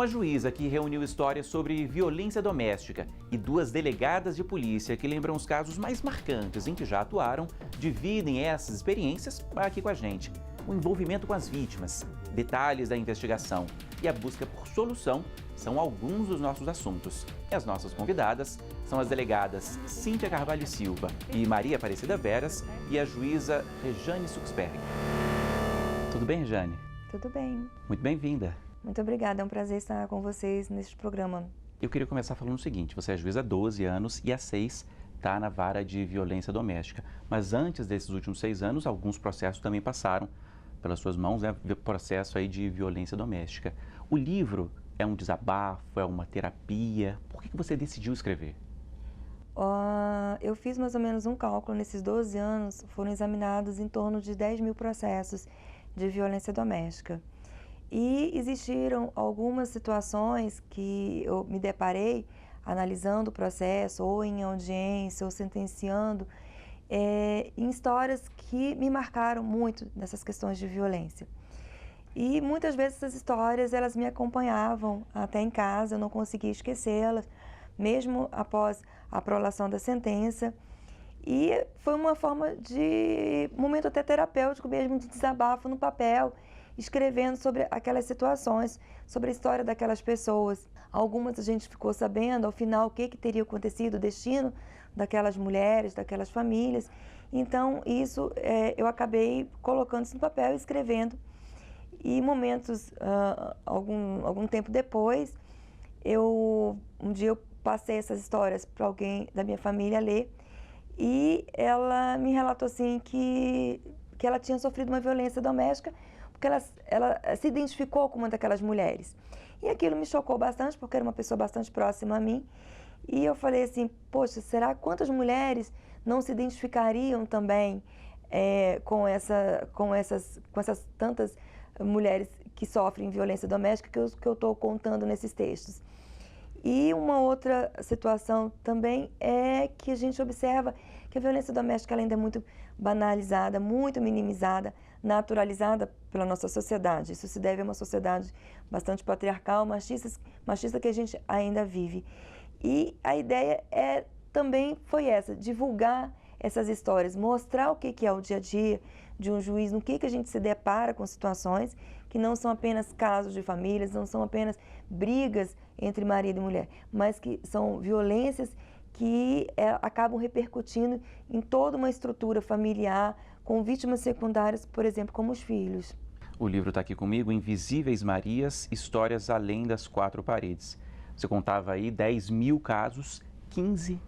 Uma juíza que reuniu histórias sobre violência doméstica e duas delegadas de polícia que lembram os casos mais marcantes em que já atuaram, dividem essas experiências aqui com a gente. O envolvimento com as vítimas, detalhes da investigação e a busca por solução são alguns dos nossos assuntos. E as nossas convidadas são as delegadas Cíntia Carvalho Silva e Maria Aparecida Veras e a juíza Rejane Suxberg. Tudo bem, Rejane? Tudo bem. Muito bem-vinda. Muito obrigada, é um prazer estar com vocês neste programa. Eu queria começar falando o seguinte, você é juíza há 12 anos e há 6 está na vara de violência doméstica. Mas antes desses últimos 6 anos, alguns processos também passaram pelas suas mãos, né? Processo aí de violência doméstica. O livro é um desabafo, é uma terapia? Por que você decidiu escrever? Eu fiz mais ou menos um cálculo, nesses 12 anos foram examinados em torno de 10 mil processos de violência doméstica. E existiram algumas situações que eu me deparei analisando o processo, ou em audiência, ou sentenciando, em histórias que me marcaram muito nessas questões de violência. E muitas vezes essas histórias, elas me acompanhavam até em casa, eu não conseguia esquecê-las, mesmo após a prolação da sentença. E foi uma forma de momento até terapêutico mesmo, de desabafo no papel, escrevendo sobre aquelas situações, sobre a história daquelas pessoas. Algumas a gente ficou sabendo, ao final, o que teria acontecido, o destino daquelas mulheres, daquelas famílias. Então, isso eu acabei colocando isso no papel e escrevendo. E momentos, algum tempo depois, um dia eu passei essas histórias para alguém da minha família ler, e ela me relatou assim que ela tinha sofrido uma violência doméstica, porque ela se identificou com uma daquelas mulheres. E aquilo me chocou bastante, porque era uma pessoa bastante próxima a mim. E eu falei assim, poxa, será quantas mulheres não se identificariam também com essas tantas mulheres que sofrem violência doméstica que eu estou contando nesses textos. E uma outra situação também é que a gente observa que a violência doméstica ela ainda é muito banalizada, muito minimizada, naturalizada pela nossa sociedade. Isso se deve a uma sociedade bastante patriarcal, machista que a gente ainda vive. E a ideia também foi essa, divulgar essas histórias, mostrar o que é o dia a dia de um juiz, no que a gente se depara com situações que não são apenas casos de famílias, não são apenas brigas entre marido e mulher, mas que são violências que acabam repercutindo em toda uma estrutura familiar, com vítimas secundárias, por exemplo, como os filhos. O livro está aqui comigo, Invisíveis Marias, Histórias Além das Quatro Paredes. Você contava aí 10 mil casos, 15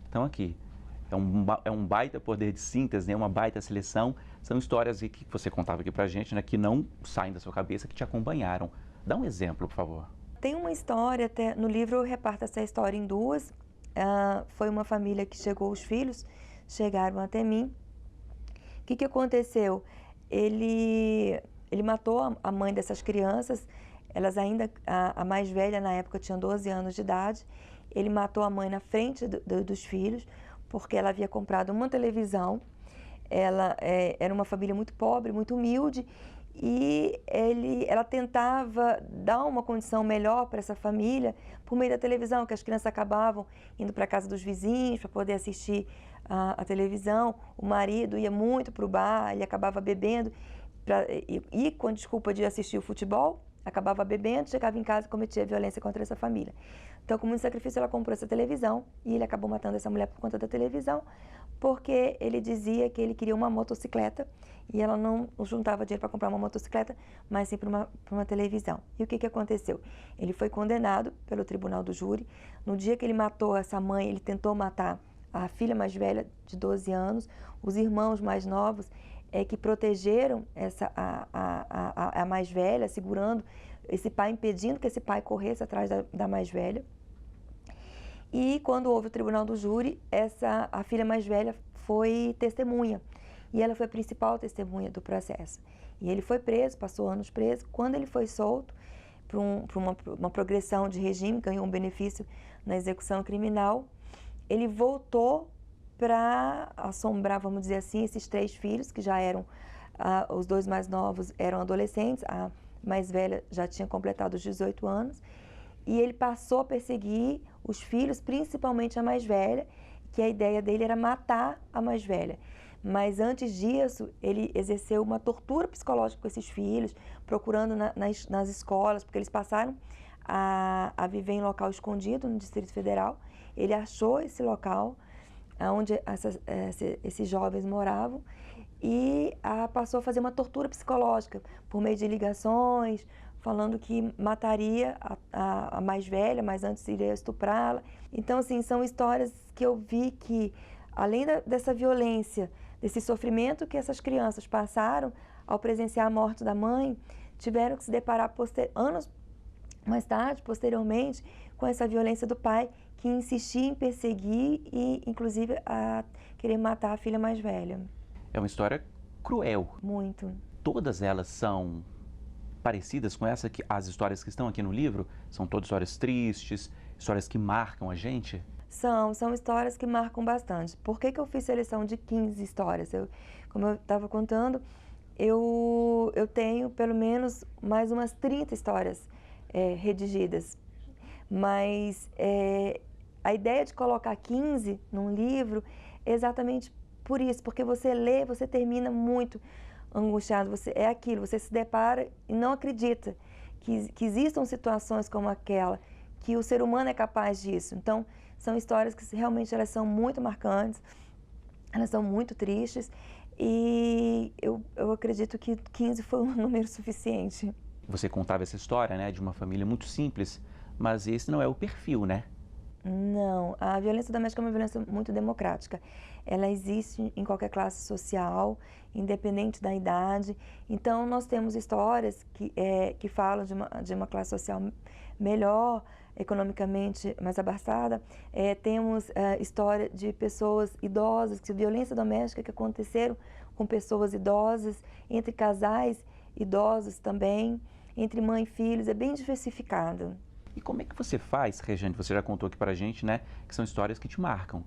estão aqui. É um baita poder de síntese, né? Uma baita seleção. São histórias que você contava aqui pra gente, né? Que não saem da sua cabeça, que te acompanharam. Dá um exemplo, por favor. Tem uma história, até no livro eu reparto essa história em duas. Foi uma família que chegou, os filhos chegaram até mim. O que aconteceu? Ele matou a mãe dessas crianças, elas ainda, a mais velha na época tinha 12 anos de idade. Ele matou a mãe na frente dos filhos, porque ela havia comprado uma televisão. Ela era uma família muito pobre, muito humilde, e ela tentava dar uma condição melhor para essa família por meio da televisão, que as crianças acabavam indo para a casa dos vizinhos para poder assistir a televisão. O marido ia muito para o bar, ele acabava bebendo, e com a desculpa de assistir o futebol, acabava bebendo, chegava em casa e cometia violência contra essa família. Então, com muito sacrifício, ela comprou essa televisão e ele acabou matando essa mulher por conta da televisão, porque ele dizia que ele queria uma motocicleta e ela não juntava dinheiro para comprar uma motocicleta, mas sim para uma televisão. E o que aconteceu? Ele foi condenado pelo tribunal do júri. No dia que ele matou essa mãe, ele tentou matar a filha mais velha, de 12 anos, os irmãos mais novos, que protegeram a mais velha, segurando esse pai, impedindo que esse pai corresse atrás da mais velha. E quando houve o tribunal do júri, a filha mais velha foi testemunha. E ela foi a principal testemunha do processo. E ele foi preso, passou anos preso. Quando ele foi solto, por uma progressão de regime, ganhou um benefício na execução criminal, ele voltou para assombrar, vamos dizer assim, esses 3 filhos, que já eram, os 2 mais novos eram adolescentes, a mais velha já tinha completado os 18 anos, e ele passou a perseguir os filhos, principalmente a mais velha, que a ideia dele era matar a mais velha. Mas antes disso, ele exerceu uma tortura psicológica com esses filhos, procurando nas escolas, porque eles passaram a viver em local escondido no Distrito Federal. Ele achou esse local onde esses jovens moravam e passou a fazer uma tortura psicológica por meio de ligações, falando que mataria a mais velha, mas antes iria estuprá-la. Então, assim, são histórias que eu vi que, além dessa violência, desse sofrimento que essas crianças passaram ao presenciar a morte da mãe, tiveram que se deparar anos mais tarde, posteriormente, com essa violência do pai, que insistia em perseguir e, inclusive, a querer matar a filha mais velha. É uma história cruel. Muito. Todas elas são parecidas com as histórias que estão aqui no livro? São todas histórias tristes, histórias que marcam a gente? São histórias que marcam bastante. Por que eu fiz seleção de 15 histórias? Como eu estava contando, eu tenho pelo menos mais umas 30 histórias redigidas. Mas a ideia de colocar 15 num livro é exatamente por isso, porque você lê, você termina muito angustiado, é aquilo, você se depara e não acredita que existam situações como aquela, que o ser humano é capaz disso. Então, são histórias que realmente elas são muito marcantes, elas são muito tristes e eu acredito que 15 foi um número suficiente. Você contava essa história, né, de uma família muito simples, mas esse não é o perfil, né? Não, a violência doméstica é uma violência muito democrática. Ela existe em qualquer classe social, independente da idade. Então, nós temos histórias que falam de uma classe social melhor, economicamente mais abastada. Temos história de pessoas idosas, de violência doméstica que aconteceram com pessoas idosas, entre casais idosos também, entre mãe e filhos, é bem diversificado. E como é que você faz, Rejane? Você já contou aqui pra gente, né, que são histórias que te marcam.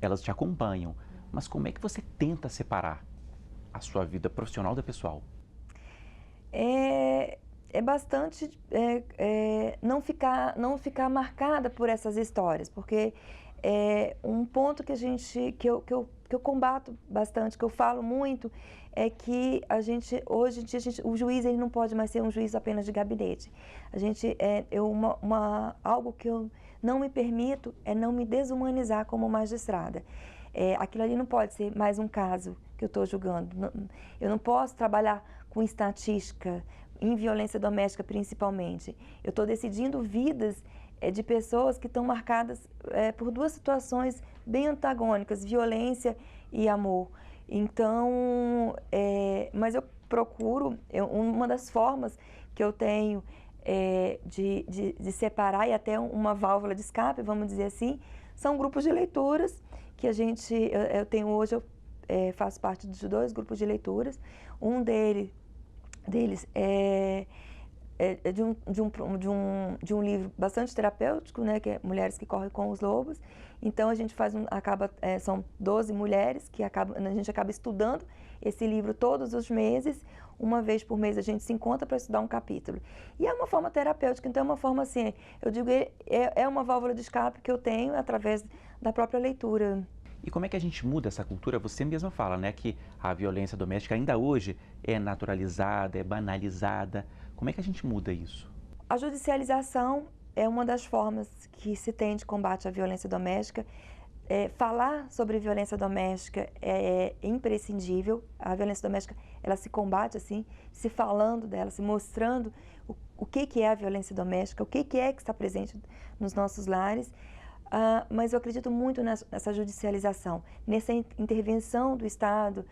Elas te acompanham. Mas como é que você tenta separar a sua vida profissional da pessoal? É bastante não ficar marcada por essas histórias, porque um ponto que eu combato bastante, que eu falo muito, é que hoje em dia o juiz ele não pode mais ser um juiz apenas de gabinete. Algo que eu não me permito é não me desumanizar como magistrada. Aquilo ali não pode ser mais um caso que eu estou julgando. Eu não posso trabalhar com estatística, em violência doméstica principalmente. Eu estou decidindo vidas de pessoas que estão marcadas por duas situações bem antagônicas, violência e amor. Então, mas eu procuro, uma das formas que eu tenho de separar e até uma válvula de escape, vamos dizer assim, são grupos de leituras que eu tenho hoje, eu faço parte de 2 grupos de leituras. Um deles de um livro bastante terapêutico, né, que é Mulheres que Correm com os Lobos. Então a gente são 12 mulheres que a gente acaba estudando esse livro todos os meses. Uma vez por mês a gente se encontra para estudar um capítulo. E é uma forma terapêutica, então é uma forma assim, eu digo, é uma válvula de escape que eu tenho através da própria leitura. E como é que a gente muda essa cultura? Você mesma fala, né, que a violência doméstica ainda hoje é naturalizada, é banalizada. Como é que a gente muda isso? A judicialização é uma das formas que se tem de combate à violência doméstica. Falar sobre violência doméstica é imprescindível. A violência doméstica, ela se combate assim, se falando dela, se mostrando o que é a violência doméstica, o que é que está presente nos nossos lares. Mas eu acredito muito nessa judicialização, nessa intervenção do Estado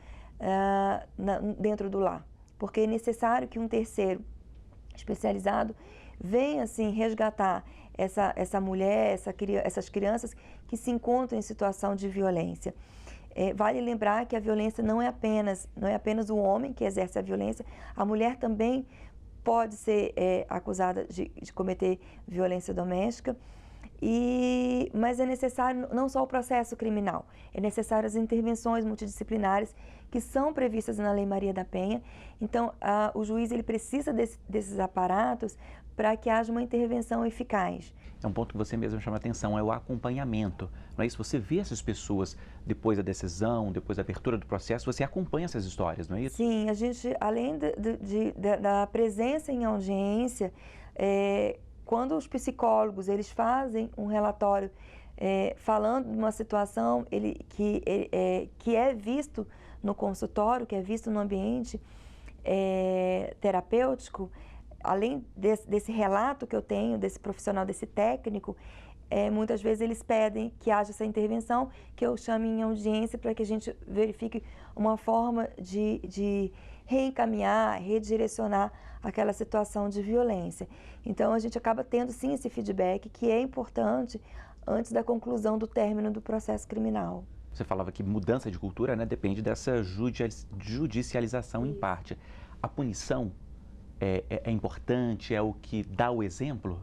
dentro do lar, porque é necessário que um terceiro especializado venha assim resgatar essa mulher, essas crianças que se encontram em situação de violência. Vale lembrar que a violência não é apenas o homem que exerce a violência, a mulher também pode ser acusada de cometer violência doméstica. Mas é necessário não só o processo criminal, é necessário as intervenções multidisciplinares que são previstas na Lei Maria da Penha. Então, o juiz ele precisa desses aparatos para que haja uma intervenção eficaz. É um ponto que você mesmo chama a atenção, é o acompanhamento, não é isso? Você vê essas pessoas depois da decisão, depois da abertura do processo, você acompanha essas histórias, não é isso? Sim, a gente, além da presença em audiência, quando os psicólogos eles fazem um relatório falando de uma situação que é visto no consultório, que é visto no ambiente terapêutico, além desse relato que eu tenho, desse profissional, desse técnico, muitas vezes eles pedem que haja essa intervenção, que eu chame em audiência para que a gente verifique uma forma de reencaminhar, redirecionar aquela situação de violência. Então, a gente acaba tendo, sim, esse feedback, que é importante antes da conclusão do término do processo criminal. Você falava que mudança de cultura, né, depende dessa judicialização em parte. A punição é importante, é o que dá o exemplo?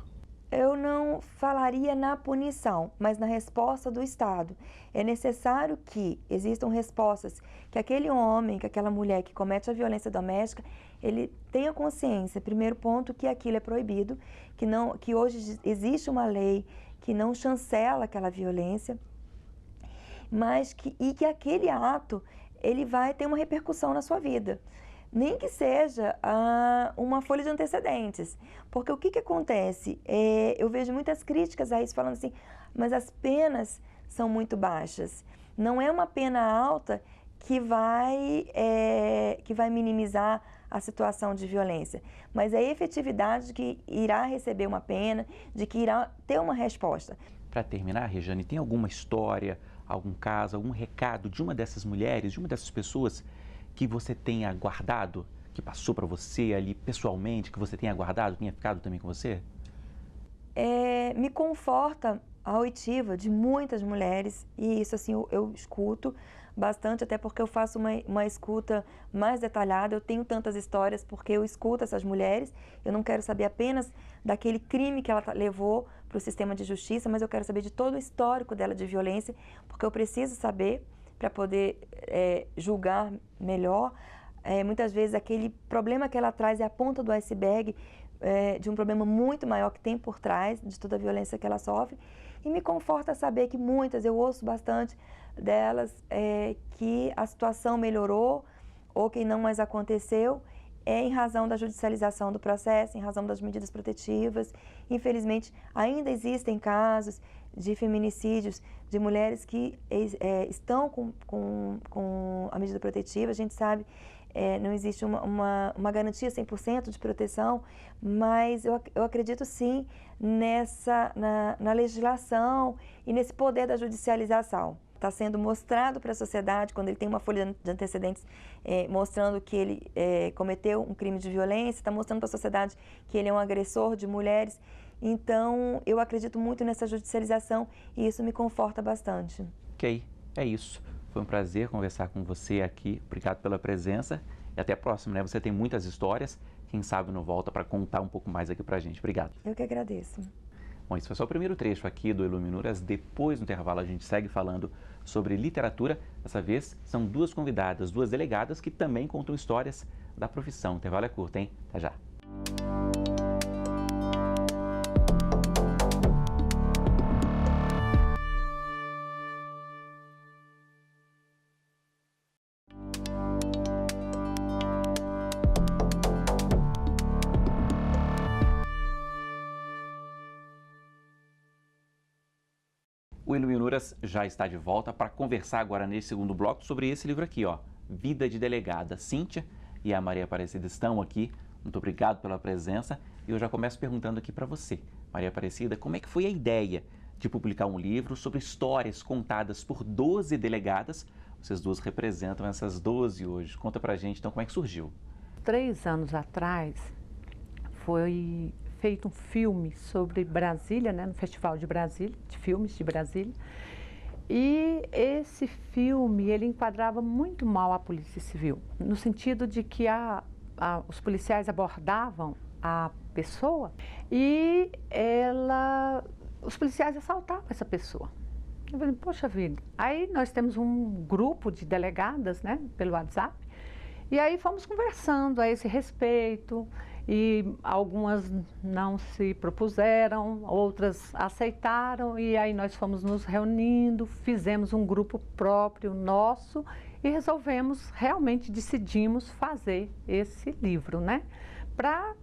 Eu não falaria na punição, mas na resposta do Estado. É necessário que existam respostas, que aquele homem, que aquela mulher que comete a violência doméstica, ele tenha consciência, primeiro ponto, que aquilo é proibido, que hoje existe uma lei que não chancela aquela violência, mas que aquele ato ele vai ter uma repercussão na sua vida. Nem que seja uma folha de antecedentes. Porque o que acontece? Eu vejo muitas críticas a isso falando assim, mas as penas são muito baixas. Não é uma pena alta que vai minimizar a situação de violência, mas é a efetividade de que irá receber uma pena, de que irá ter uma resposta. Para terminar, Rejane, tem alguma história, algum caso, algum recado de uma dessas mulheres, de uma dessas pessoas que você tenha guardado, que passou para você ali pessoalmente, que você tenha guardado, tenha ficado também com você? Me conforta a oitiva de muitas mulheres, e isso assim eu escuto bastante, até porque eu faço uma escuta mais detalhada, eu tenho tantas histórias porque eu escuto essas mulheres, eu não quero saber apenas daquele crime que ela levou para o sistema de justiça, mas eu quero saber de todo o histórico dela de violência, porque eu preciso saber para poder julgar melhor. Muitas vezes aquele problema que ela traz é a ponta do iceberg de um problema muito maior que tem por trás de toda a violência que ela sofre. E me conforta saber que muitas, eu ouço bastante delas, que a situação melhorou ou que não mais aconteceu em razão da judicialização do processo, em razão das medidas protetivas. Infelizmente, ainda existem casos de feminicídios de mulheres que estão com a medida protetiva. A gente sabe, não existe uma garantia 100% de proteção, mas eu acredito sim na legislação e nesse poder da judicialização. Está sendo mostrado para a sociedade, quando ele tem uma folha de antecedentes mostrando que ele cometeu um crime de violência, está mostrando para a sociedade que ele é um agressor de mulheres. Então, eu acredito muito nessa judicialização e isso me conforta bastante. Ok, é isso. Foi um prazer conversar com você aqui. Obrigado pela presença e até a próxima, né? Você tem muitas histórias, quem sabe não volta para contar um pouco mais aqui pra gente. Obrigado. Eu que agradeço. Bom, esse foi só o primeiro trecho aqui do Iluminuras. Depois, no intervalo, a gente segue falando sobre literatura. Dessa vez, são duas convidadas, duas delegadas que também contam histórias da profissão. O intervalo é curto, hein? Até já. O Iluminuras já está de volta para conversar agora nesse segundo bloco sobre esse livro aqui, ó, Vida de Delegada. Cíntia e a Maria Aparecida estão aqui. Muito obrigado pela presença. E eu já começo perguntando aqui para você, Maria Aparecida, como é que foi a ideia de publicar um livro sobre histórias contadas por 12 delegadas? Vocês duas representam essas 12 hoje. Conta pra gente, então, como é que surgiu? 3 anos atrás, foi feito um filme sobre Brasília, né, no Festival de Brasília, de filmes de Brasília. E esse filme, ele enquadrava muito mal a Polícia Civil, no sentido de que os policiais abordavam a pessoa e os policiais assaltavam essa pessoa. Eu falei, poxa vida. Aí nós temos um grupo de delegadas, né, pelo WhatsApp, e aí fomos conversando a esse respeito. e algumas não se propuseram, outras aceitaram, e aí nós fomos nos reunindo, fizemos um grupo próprio nosso e realmente decidimos fazer esse livro, né? Para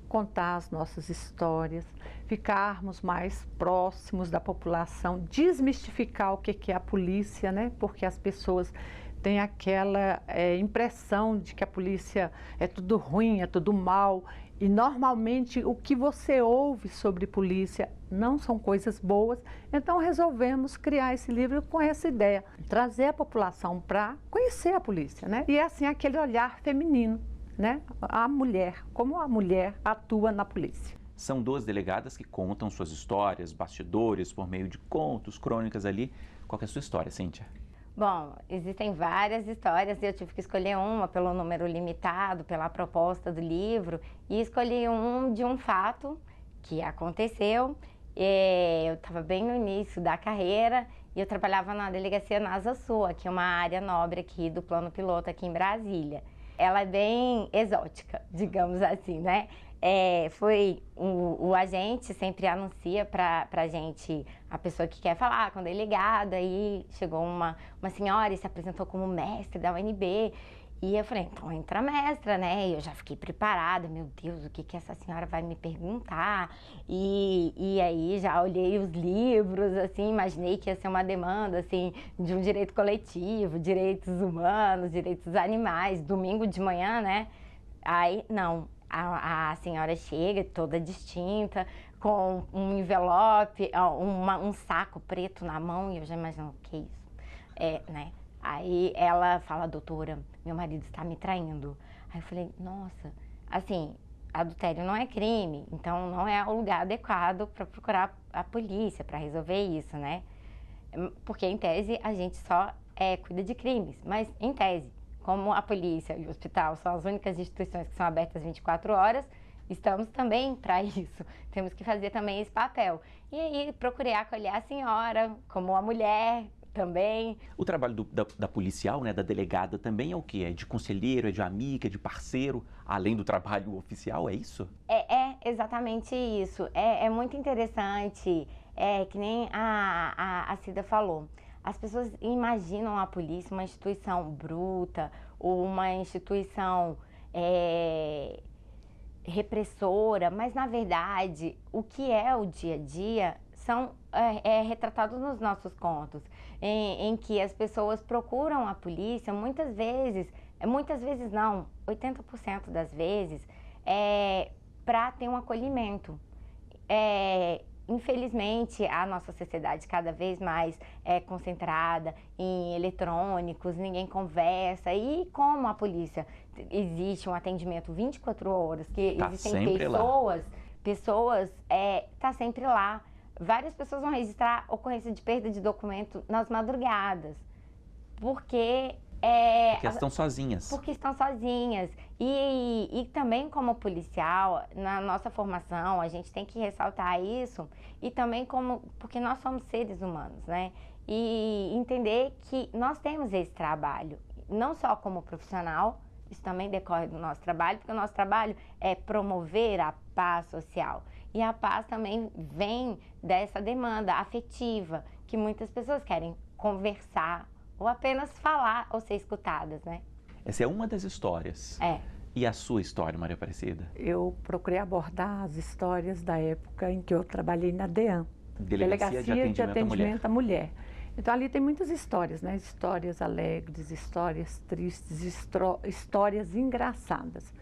contar as nossas histórias, ficarmos mais próximos da população, desmistificar o que é a polícia, né? Porque as pessoas têm aquela impressão de que a polícia é tudo ruim, é tudo mal, e normalmente o que você ouve sobre polícia não são coisas boas. Então resolvemos criar esse livro com essa ideia, trazer a população para conhecer a polícia, né? E é assim aquele olhar feminino, né? A mulher, como a mulher atua na polícia. São 2 delegadas que contam suas histórias, bastidores, por meio de contos, crônicas ali. Qual que é a sua história, Cíntia? Bom, existem várias histórias e eu tive que escolher uma pelo número limitado, pela proposta do livro, e escolhi um de um fato que aconteceu. Eu estava bem no início da carreira e eu trabalhava na delegacia Nasa Sul, que é uma área nobre aqui do plano piloto aqui em Brasília. Ela é bem exótica, digamos assim, né? O agente sempre anuncia pra gente a pessoa que quer falar com o delegado, aí chegou uma senhora e se apresentou como mestre da UNB, e eu falei, então entra a mestra, né? E eu já fiquei preparada, meu Deus, o que essa senhora vai me perguntar? E aí já olhei os livros, assim, imaginei que ia ser uma demanda, assim, de um direito coletivo, direitos humanos, direitos animais, domingo de manhã, né? Aí, não, a senhora chega toda distinta, com um envelope, um saco preto na mão, e eu já imagino, o que é isso? Né? Aí ela fala, doutora, meu marido está me traindo. Aí eu falei, nossa, assim, adultério não é crime, então não é o lugar adequado para procurar a polícia, para resolver isso, né? Porque em tese a gente só cuida de crimes, mas em tese, como a polícia e o hospital são as únicas instituições que são abertas 24 horas, estamos também para isso. Temos que fazer também esse papel. E aí procurei acolher a senhora como a mulher também. O trabalho da policial, né, da delegada, também é o quê? É de conselheiro, é de amiga, é de parceiro, além do trabalho oficial, é isso? É exatamente isso. É muito interessante, que nem a Cida falou. As pessoas imaginam a polícia uma instituição bruta, ou uma instituição repressora, mas na verdade o que é o dia a dia é retratado nos nossos contos, em que as pessoas procuram a polícia muitas vezes não, 80% das vezes, para ter um acolhimento. Infelizmente, a nossa sociedade cada vez mais é concentrada em eletrônicos, ninguém conversa. E como a polícia existe um atendimento 24 horas, que existem pessoas tá sempre lá. Várias pessoas vão registrar ocorrência de perda de documento nas madrugadas, porque estão sozinhas. Porque estão sozinhas. E também como policial, na nossa formação, a gente tem que ressaltar isso, e também porque nós somos seres humanos, né? E entender que nós temos esse trabalho, não só como profissional, isso também decorre do nosso trabalho, porque o nosso trabalho é promover a paz social. E a paz também vem dessa demanda afetiva, que muitas pessoas querem conversar, ou apenas falar ou ser escutadas, né? Essa é uma das histórias. E a sua história, Maria Aparecida? Eu procurei abordar as histórias da época em que eu trabalhei na DEAN, Delegacia de Atendimento à Mulher. Então ali tem muitas histórias, né? Histórias alegres, histórias tristes, histórias engraçadas.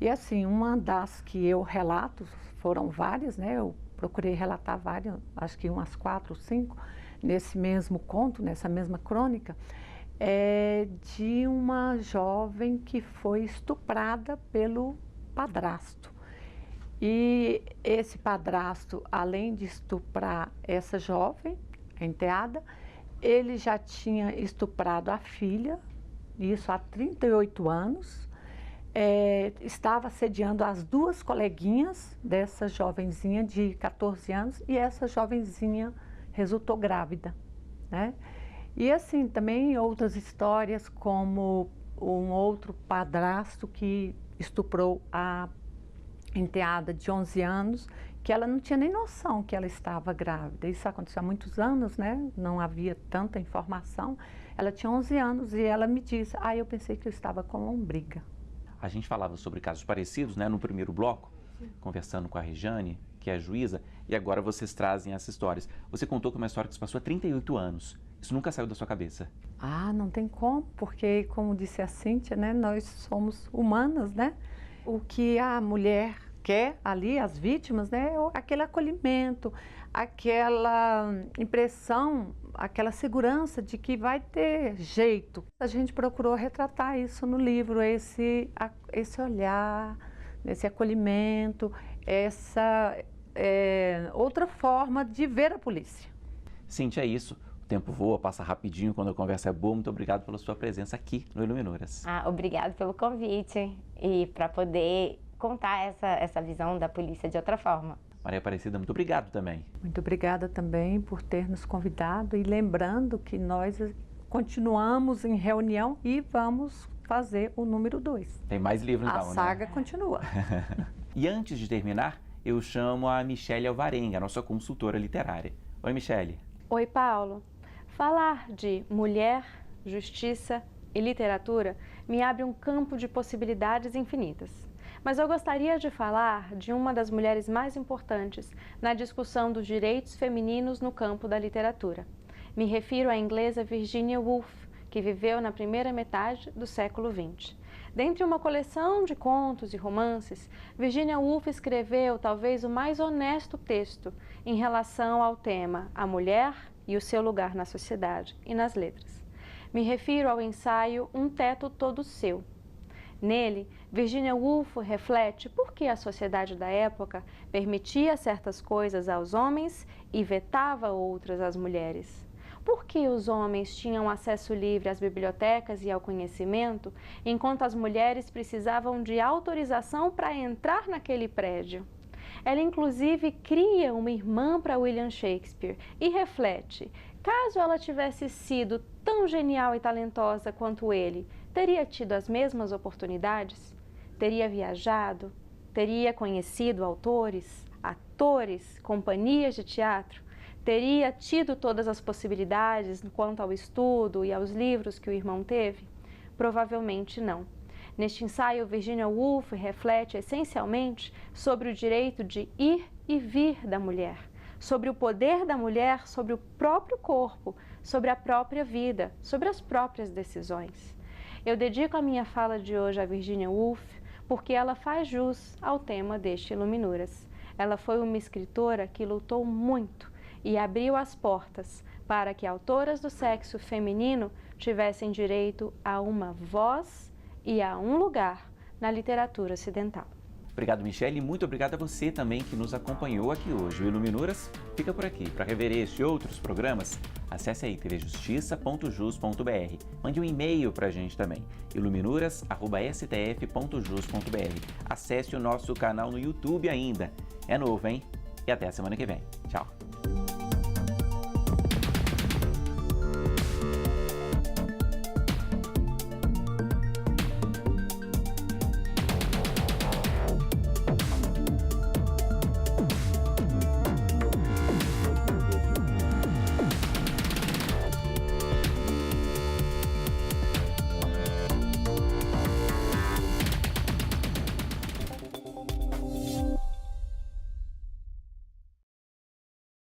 E assim, uma das que eu relato, foram várias, né? Eu procurei relatar várias, acho que umas 4 ou 5, nesse mesmo conto, nessa mesma crônica, de uma jovem que foi estuprada pelo padrasto. E esse padrasto, além de estuprar essa jovem, a enteada, ele já tinha estuprado a filha, isso há 38 anos, estava assediando as 2 coleguinhas dessa jovenzinha de 14 anos, e essa jovenzinha resultou grávida, né? E assim, também outras histórias, como um outro padrasto que estuprou a enteada de 11 anos, que ela não tinha nem noção que ela estava grávida. Isso aconteceu há muitos anos, né? Não havia tanta informação. Ela tinha 11 anos e ela me disse, eu pensei que eu estava com lombriga. A gente falava sobre casos parecidos, né, no primeiro bloco, conversando com a Rejane, que é a juíza, e agora vocês trazem essas histórias. Você contou que é uma história que se passou há 38 anos. Isso nunca saiu da sua cabeça? Não tem como, porque, como disse a Cíntia, né, nós somos humanas, né? O que a mulher quer ali, as vítimas, né, aquele acolhimento, aquela impressão, aquela segurança de que vai ter jeito. A gente procurou retratar isso no livro, esse olhar, esse acolhimento, essa outra forma de ver a polícia. Cíntia, é isso. O tempo voa, passa rapidinho quando a conversa é boa. Muito obrigado pela sua presença aqui no Iluminuras. Obrigado pelo convite e para poder contar essa visão da polícia de outra forma. Maria Aparecida, muito obrigado também. Muito obrigada também por ter nos convidado e lembrando que nós continuamos em reunião e vamos fazer o número 2. Tem mais livro então, né? A saga continua. E antes de terminar, eu chamo a Michele Alvarenga, nossa consultora literária. Oi, Michele. Oi, Paulo. Falar de mulher, justiça e literatura me abre um campo de possibilidades infinitas. Mas eu gostaria de falar de uma das mulheres mais importantes na discussão dos direitos femininos no campo da literatura. Me refiro à inglesa Virginia Woolf, que viveu na primeira metade do século XX. Dentre uma coleção de contos e romances, Virginia Woolf escreveu talvez o mais honesto texto em relação ao tema A Mulher e o seu lugar na sociedade e nas letras. Me refiro ao ensaio Um Teto Todo Seu. Nele, Virginia Woolf reflete por que a sociedade da época permitia certas coisas aos homens e vetava outras às mulheres. Por que os homens tinham acesso livre às bibliotecas e ao conhecimento, enquanto as mulheres precisavam de autorização para entrar naquele prédio? Ela, inclusive, cria uma irmã para William Shakespeare e reflete: caso ela tivesse sido tão genial e talentosa quanto ele, teria tido as mesmas oportunidades? Teria viajado? Teria conhecido autores, atores, companhias de teatro? Teria tido todas as possibilidades quanto ao estudo e aos livros que o irmão teve? Provavelmente não. Neste ensaio, Virginia Woolf reflete essencialmente sobre o direito de ir e vir da mulher, sobre o poder da mulher sobre o próprio corpo, sobre a própria vida, sobre as próprias decisões. Eu dedico a minha fala de hoje a Virginia Woolf porque ela faz jus ao tema deste Iluminuras. Ela foi uma escritora que lutou muito e abriu as portas para que autoras do sexo feminino tivessem direito a uma voz e a um lugar na literatura ocidental. Obrigado, Michele, e muito obrigado a você também que nos acompanhou aqui hoje. O Iluminuras fica por aqui. Para rever este e outros programas, acesse aí tvjustiça.jus.br. Mande um e-mail para a gente também, iluminuras@stf.jus.br. Acesse o nosso canal no YouTube ainda. É novo, hein? E até a semana que vem. Tchau!